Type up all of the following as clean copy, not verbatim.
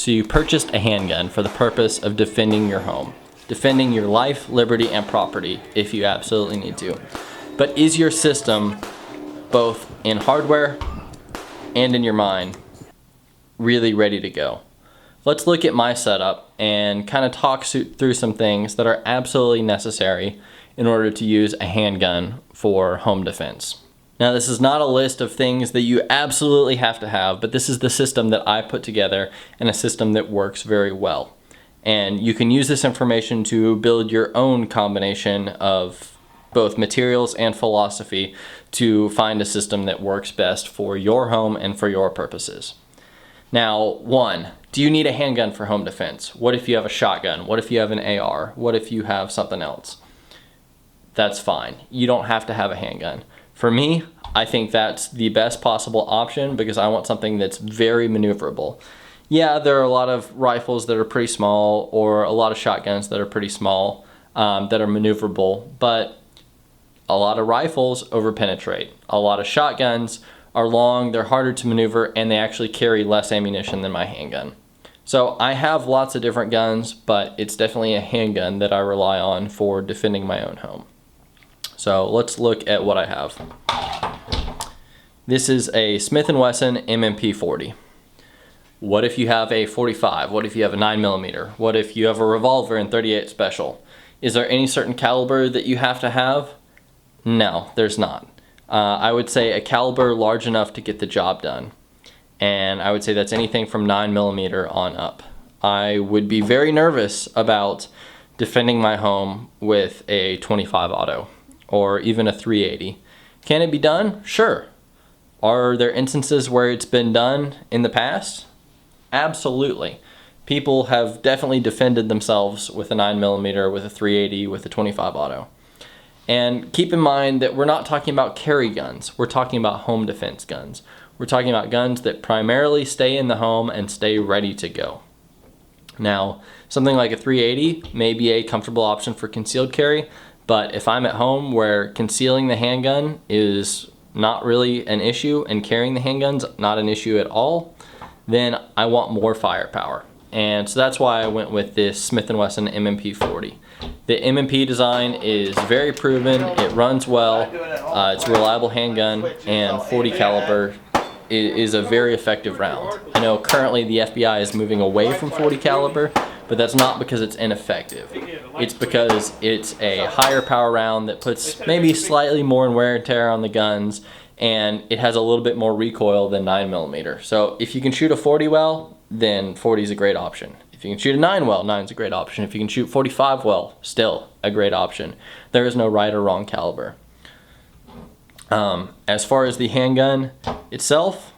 So you purchased a handgun for the purpose of defending your home, defending your life, liberty, and property if you absolutely need to. But is your system, both in hardware and in your mind, really ready to go? Let's look at my setup and kind of talk through some things that are absolutely necessary in order to use a handgun for home defense. Now, this is not a list of things that you absolutely have to have, but this is the system that I put together and a system that works very well. And you can use this information to build your own combination of both materials and philosophy to find a system that works best for your home and for your purposes. Now, one, do you need a handgun for home defense? What if you have a shotgun? What if you have an AR? What if you have something else? That's fine. You don't have to have a handgun. For me, I think that's the best possible option because I want something that's very maneuverable. Yeah, there are a lot of rifles that are pretty small or a lot of shotguns that are pretty small that are maneuverable, but a lot of rifles overpenetrate. A lot of shotguns are long, they're harder to maneuver, and they actually carry less ammunition than my handgun. So I have lots of different guns, but it's definitely a handgun that I rely on for defending my own home. So let's look at what I have. This is a Smith & Wesson M&P 40. What if you have a 45? What if you have a 9mm? What if you have a revolver in 38 Special? Is there any certain caliber that you have to have? No, there's not. I would say a caliber large enough to get the job done. And I would say that's anything from 9mm on up. I would be very nervous about defending my home with a 25 auto or even a 380. Can it be done? Sure. Are there instances where it's been done in the past? Absolutely. People have definitely defended themselves with a 9mm, with a 380, with a 25 auto. And keep in mind that we're not talking about carry guns. We're talking about home defense guns. We're talking about guns that primarily stay in the home and stay ready to go. Now, something like a 380 may be a comfortable option for concealed carry, but if I'm at home where concealing the handgun is not really an issue and carrying the handgun's not an issue at all, then I want more firepower. And so that's why I went with this Smith & Wesson M&P 40. The M&P design is very proven, it runs well, it's a reliable handgun, and 40 caliber is a very effective round. I know currently the FBI is moving away from 40 caliber, but that's not because it's ineffective. It's because it's a higher power round that puts maybe slightly more wear and tear on the guns, and it has a little bit more recoil than 9mm. So if you can shoot a 40 well, then 40 is a great option. If you can shoot a 9 well, 9 is a great option. If you can shoot 45 well, still a great option. There is no right or wrong caliber. As far as the handgun itself,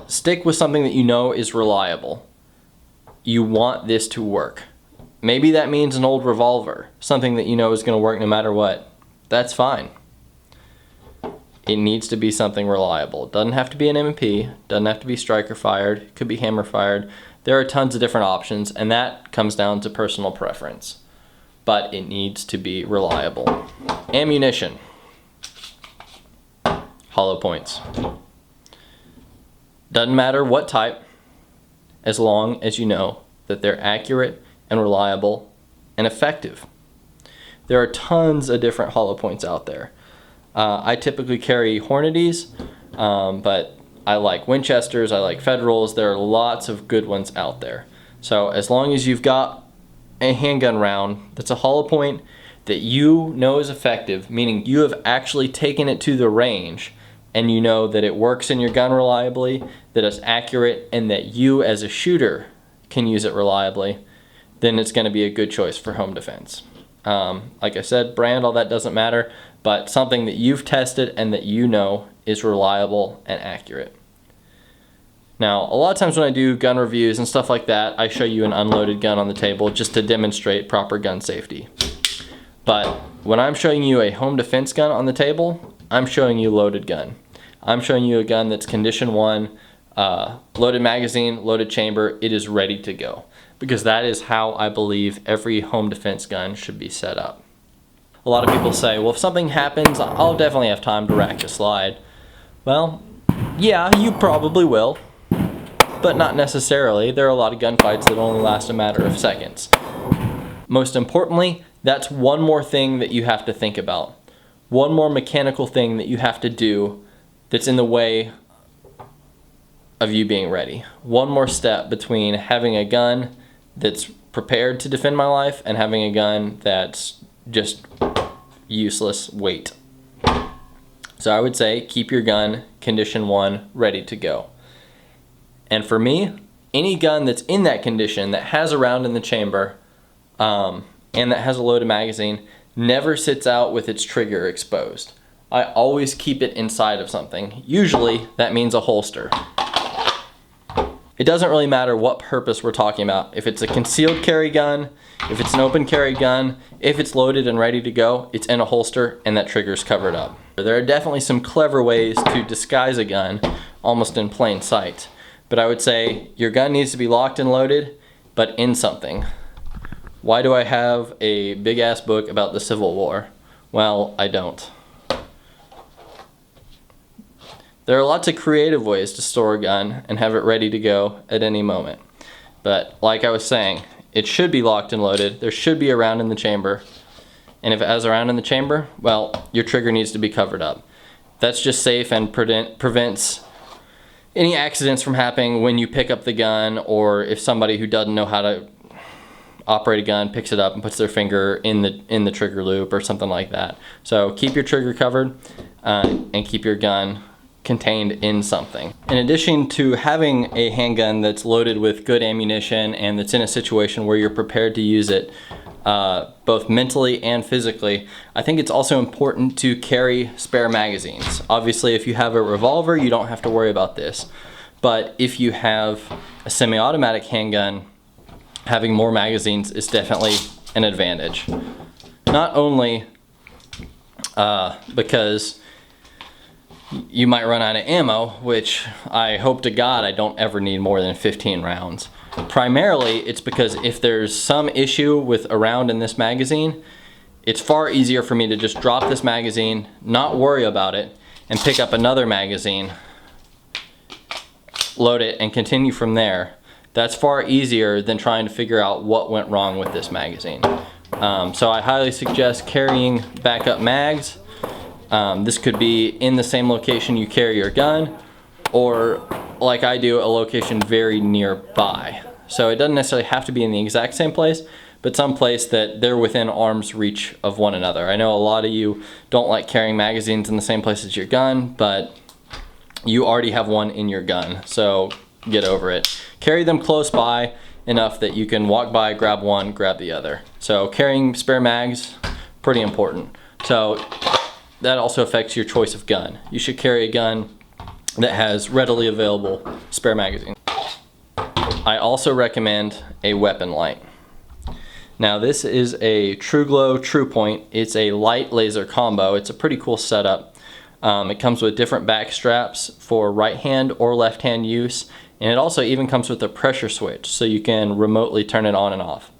stick with something that you know is reliable. You want this to work. Maybe that means an old revolver, something that you know is going to work no matter what. That's fine. It needs to be something reliable. It doesn't have to be an M&P, doesn't have to be striker fired, it could be hammer fired. There are tons of different options, and that comes down to personal preference. But it needs to be reliable. Ammunition. Hollow points. Doesn't matter what type, as long as you know that they're accurate and reliable and effective. There are tons of different hollow points out there. I typically carry Hornadys, but I like Winchesters, I like Federals. There are lots of good ones out there. So as long as you've got a handgun round that's a hollow point that you know is effective, meaning you have actually taken it to the range and you know that it works in your gun reliably, that it's accurate, and that you as a shooter can use it reliably, then it's going to be a good choice for home defense. Like I said, brand, all that doesn't matter, but something that you've tested and that you know is reliable and accurate. Now, a lot of times when I do gun reviews and stuff like that, I show you an unloaded gun on the table just to demonstrate proper gun safety. But when I'm showing you a home defense gun on the table, I'm showing you a loaded gun. I'm showing you a gun that's condition 1, loaded magazine, loaded chamber, it is ready to go. Because that is how I believe every home defense gun should be set up. A lot of people say, well, if something happens, I'll definitely have time to rack the slide. Well, yeah, you probably will. but not necessarily. There are a lot of gunfights that only last a matter of seconds. Most importantly, that's one more thing that you have to think about. One more mechanical thing that you have to do that's in the way of you being ready. One more step between having a gun that's prepared to defend my life and having a gun that's just useless weight. So I would say keep your gun condition 1 ready to go. And for me, any gun that's in that condition, that has a round in the chamber, and that has a loaded magazine, never sits out with its trigger exposed. I always keep it inside of something. Usually that means a holster. It doesn't really matter what purpose we're talking about. If it's a concealed carry gun, if it's an open carry gun, if it's loaded and ready to go, it's in a holster and that trigger's covered up. There are definitely some clever ways to disguise a gun almost in plain sight. But I would say your gun needs to be locked and loaded, but in something. Why do I have a big ass book about the Civil War? Well, I don't. There are lots of creative ways to store a gun and have it ready to go at any moment. But like I was saying, it should be locked and loaded. There should be a round in the chamber. And if it has a round in the chamber, well, your trigger needs to be covered up. That's just safe and prevents any accidents from happening when you pick up the gun, or if somebody who doesn't know how to operate a gun picks it up and puts their finger in the trigger loop or something like that. So keep your trigger covered and keep your gun contained in something. In addition to having a handgun that's loaded with good ammunition and that's in a situation where you're prepared to use it both mentally and physically, I think it's also important to carry spare magazines. Obviously, if you have a revolver, you don't have to worry about this. But if you have a semi-automatic handgun, having more magazines is definitely an advantage. Not only because you might run out of ammo, which I hope to God I don't ever need more than 15 rounds. Primarily, it's because if there's some issue with a round in this magazine, it's far easier for me to just drop this magazine, not worry about it, and pick up another magazine, load it, and continue from there. That's far easier than trying to figure out what went wrong with this magazine. So I highly suggest carrying backup mags. This could be in the same location you carry your gun, or like I do, a location very nearby. So it doesn't necessarily have to be in the exact same place, but some place that they're within arm's reach of one another. I know a lot of you don't like carrying magazines in the same place as your gun, but you already have one in your gun, so get over it. Carry them close by enough that you can walk by, grab one, grab the other. So carrying spare mags, pretty important. So that also affects your choice of gun. You should carry a gun that has readily available spare magazines. I also recommend a weapon light. Now this is a TruGlo TruPoint. It's a light laser combo. It's a pretty cool setup. It comes with different back straps for right hand or left hand use, and it also even comes with a pressure switch so you can remotely turn it on and off.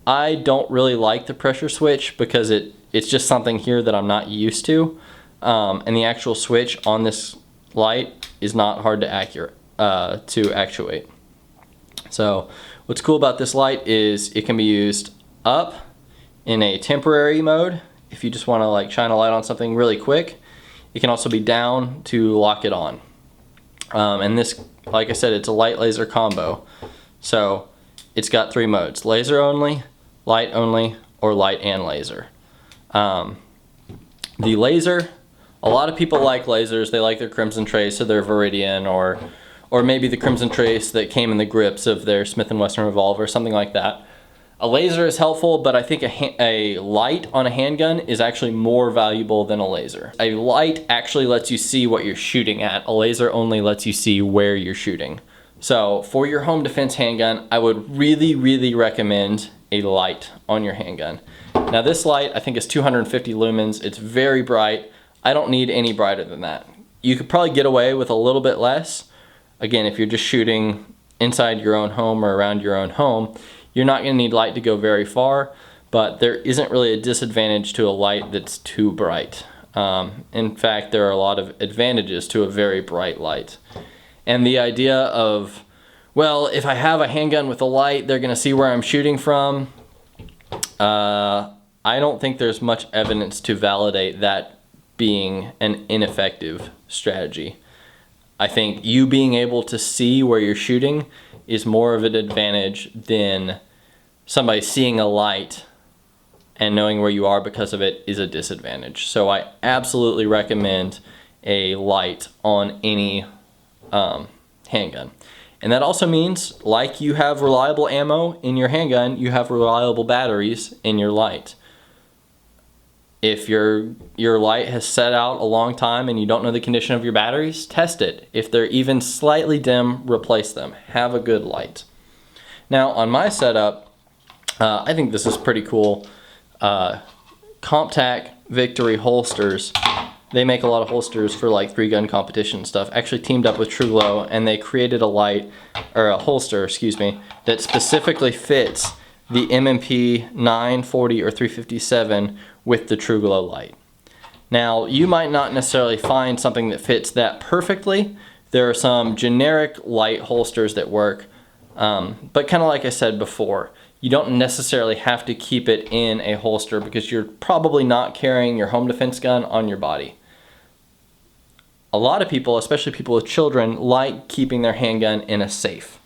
I don't really like the pressure switch because it's just something here that I'm not used to, and the actual switch on this light is not hard to actuate. So what's cool about this light is it can be used up in a temporary mode if you just want to like shine a light on something really quick. It can also be down to lock it on. And this, like I said, it's a light laser combo. So it's got 3 modes: laser only, light only, or light and laser. The laser, a lot of people like lasers. They like their Crimson Trace or their Viridian, or maybe the Crimson Trace that came in the grips of their Smith & Wesson revolver, something like that. A laser is helpful, but I think a light on a handgun is actually more valuable than a laser. A light actually lets you see what you're shooting at. A laser only lets you see where you're shooting. So for your home defense handgun, I would really, really recommend a light on your handgun. Now this light I think is 250 lumens. It's very bright. I don't need any brighter than that. You could probably get away with a little bit less. Again, if you're just shooting inside your own home or around your own home, you're not going to need light to go very far, but there isn't really a disadvantage to a light that's too bright. In fact, there are a lot of advantages to a very bright light. And the idea of well, if I have a handgun with a light, they're gonna see where I'm shooting from. I don't think there's much evidence to validate that being an ineffective strategy. I think you being able to see where you're shooting is more of an advantage than somebody seeing a light and knowing where you are because of it is a disadvantage. So I absolutely recommend a light on any handgun. And that also means, like you have reliable ammo in your handgun, you have reliable batteries in your light. If your light has set out a long time and you don't know the condition of your batteries, test it. If they're even slightly dim, replace them. Have a good light. Now on my setup, I think this is pretty cool. comp-tac Victory holsters. They make a lot of holsters for like 3-gun competition stuff. Actually teamed up with TrueGlow, and they created a light, or a holster, excuse me, that specifically fits the M&P 940 or 357 with the TrueGlow light. Now, you might not necessarily find something that fits that perfectly. There are some generic light holsters that work, but kind of like I said before, you don't necessarily have to keep it in a holster because you're probably not carrying your home defense gun on your body. A lot of people, especially people with children, like keeping their handgun in a safe.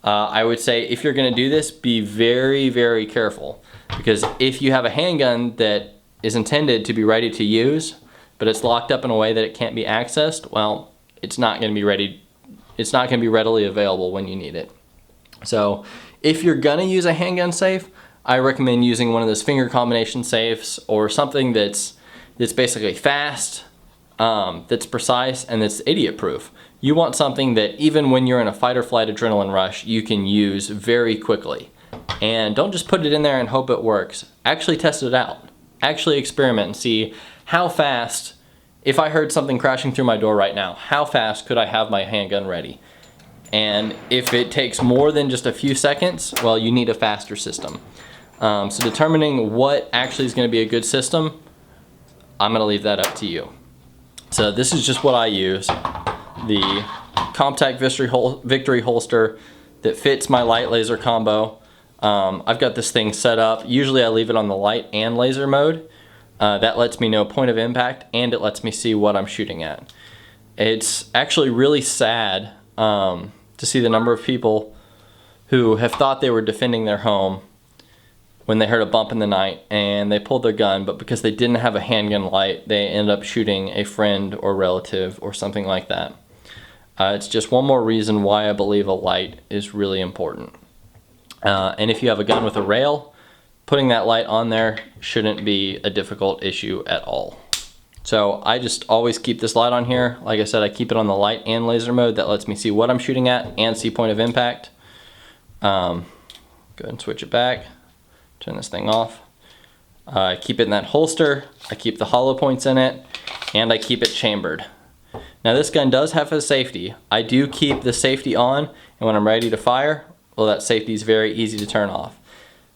I would say if you're going to do this, be very, very careful, because if you have a handgun that is intended to be ready to use, but it's locked up in a way that it can't be accessed, well, it's not going to be ready. It's not going to be readily available when you need it. So if you're going to use a handgun safe, I recommend using one of those finger combination safes or something that's basically fast, that's precise, and that's idiot proof. You want something that even when you're in a fight or flight adrenaline rush, you can use very quickly. And don't just put it in there and hope it works. Actually test it out. Actually experiment and see how fast, if I heard something crashing through my door right now, how fast could I have my handgun ready? And if it takes more than just a few seconds, well, you need a faster system. So determining what actually is going to be a good system, I'm going to leave that up to you. So this is just what I use. The comp-tac Victory holster that fits my light laser combo. I've got this thing set up. Usually I leave it on the light and laser mode. That lets me know point of impact, and it lets me see what I'm shooting at. It's actually really sad to see the number of people who have thought they were defending their home when they heard a bump in the night and they pulled their gun, but because they didn't have a handgun light, they ended up shooting a friend or relative or something like that. It's just one more reason why I believe a light is really important. And if you have a gun with a rail, putting that light on there shouldn't be a difficult issue at all. So I just always keep this light on here. Like I said, I keep it on the light and laser mode. That lets me see what I'm shooting at and see point of impact. Go ahead and switch it back. Turn this thing off. I keep it in that holster. I keep the hollow points in it, and I keep it chambered. Now this gun does have a safety. I do keep the safety on, and when I'm ready to fire, well, that safety is very easy to turn off.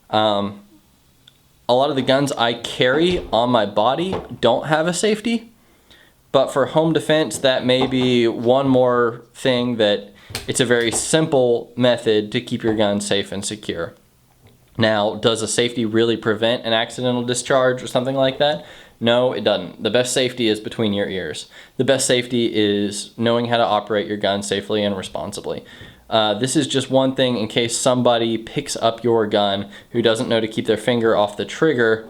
A lot of the guns I carry on my body don't have a safety, but for home defense, that may be one more thing that it's a very simple method to keep your gun safe and secure. Now, does a safety really prevent an accidental discharge or something like that? No, it doesn't. The best safety is between your ears. The best safety is knowing how to operate your gun safely and responsibly. This is just one thing in case somebody picks up your gun who doesn't know to keep their finger off the trigger.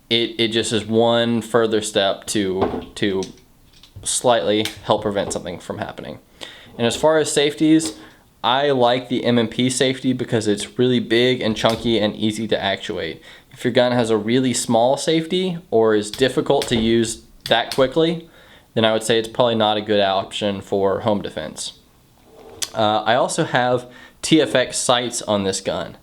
It just is one further step to slightly help prevent something from happening. And as far as safeties, I like the M&P safety because it's really big and chunky and easy to actuate. If your gun has a really small safety or is difficult to use that quickly, then I would say it's probably not a good option for home defense. I also have TFX sights on this gun.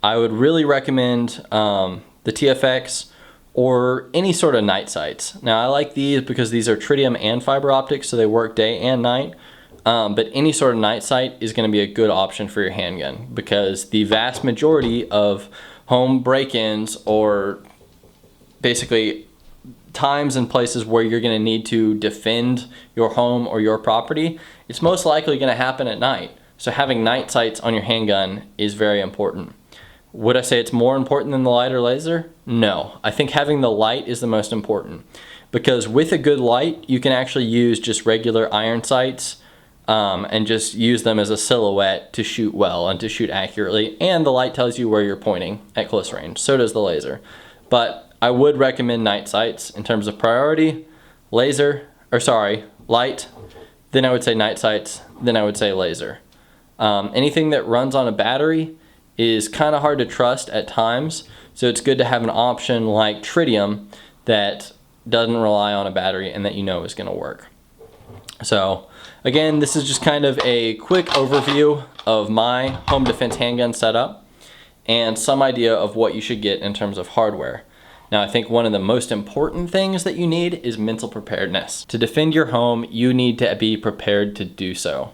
I would really recommend the TFX or any sort of night sights. Now I like these because these are tritium and fiber optics, so they work day and night. But any sort of night sight is going to be a good option for your handgun because the vast majority of home break-ins, or basically times and places where you're going to need to defend your home or your property, it's most likely going to happen at night. So having night sights on your handgun is very important. Would I say it's more important than the light or laser? No. I think having the light is the most important, because with a good light, you can actually use just regular iron sights and just use them as a silhouette to shoot well and to shoot accurately. And the light tells you where you're pointing at close range. So does the laser. But I would recommend night sights in terms of priority. Light, then I would say night sights, then I would say laser. Anything that runs on a battery is kind of hard to trust at times, so it's good to have an option like tritium that doesn't rely on a battery and that you know is going to work. So again, this is just kind of a quick overview of my home defense handgun setup and some idea of what you should get in terms of hardware. Now, I think one of the most important things that you need is mental preparedness. To defend your home, you need to be prepared to do so.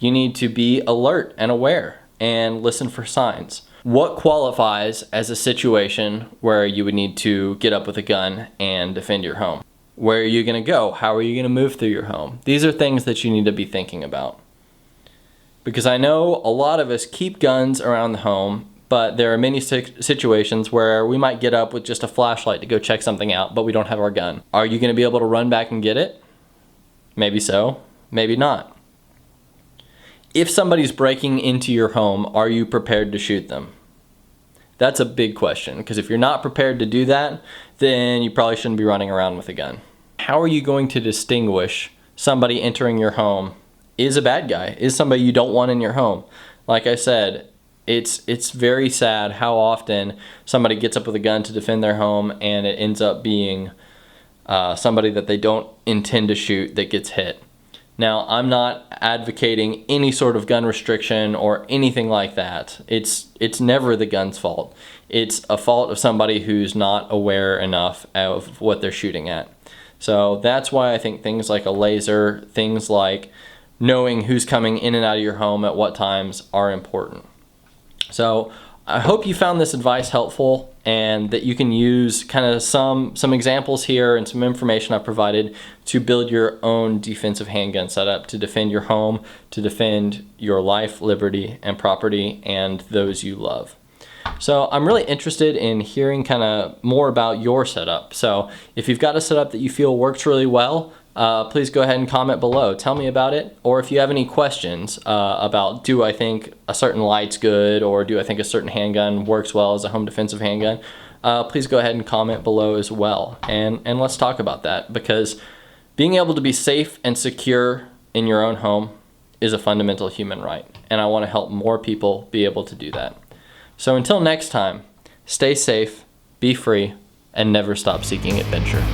You need to be alert and aware and listen for signs. What qualifies as a situation where you would need to get up with a gun and defend your home? Where are you going to go? How are you going to move through your home? These are things that you need to be thinking about. Because I know a lot of us keep guns around the home, but there are many situations where we might get up with just a flashlight to go check something out, but we don't have our gun. Are you going to be able to run back and get it? Maybe so, maybe not. If somebody's breaking into your home, are you prepared to shoot them? That's a big question, because if you're not prepared to do that, then you probably shouldn't be running around with a gun. How are you going to distinguish somebody entering your home is a bad guy, is somebody you don't want in your home? Like I said, it's very sad how often somebody gets up with a gun to defend their home and it ends up being somebody that they don't intend to shoot that gets hit. Now, I'm not advocating any sort of gun restriction or anything like that. It's never the gun's fault. It's a fault of somebody who's not aware enough of what they're shooting at. So that's why I think things like a laser, things like knowing who's coming in and out of your home at what times are important. So I hope you found this advice helpful and that you can use kind of some examples here and some information I've provided to build your own defensive handgun setup to defend your home, to defend your life, liberty, and property, and those you love. So I'm really interested in hearing kind of more about your setup. So if you've got a setup that you feel works really well, please go ahead and comment below. Tell me about it. Or if you have any questions about, do I think a certain light's good, or do I think a certain handgun works well as a home defensive handgun, please go ahead and comment below as well. And let's talk about that, because being able to be safe and secure in your own home is a fundamental human right. And I want to help more people be able to do that. So until next time, stay safe, be free, and never stop seeking adventure.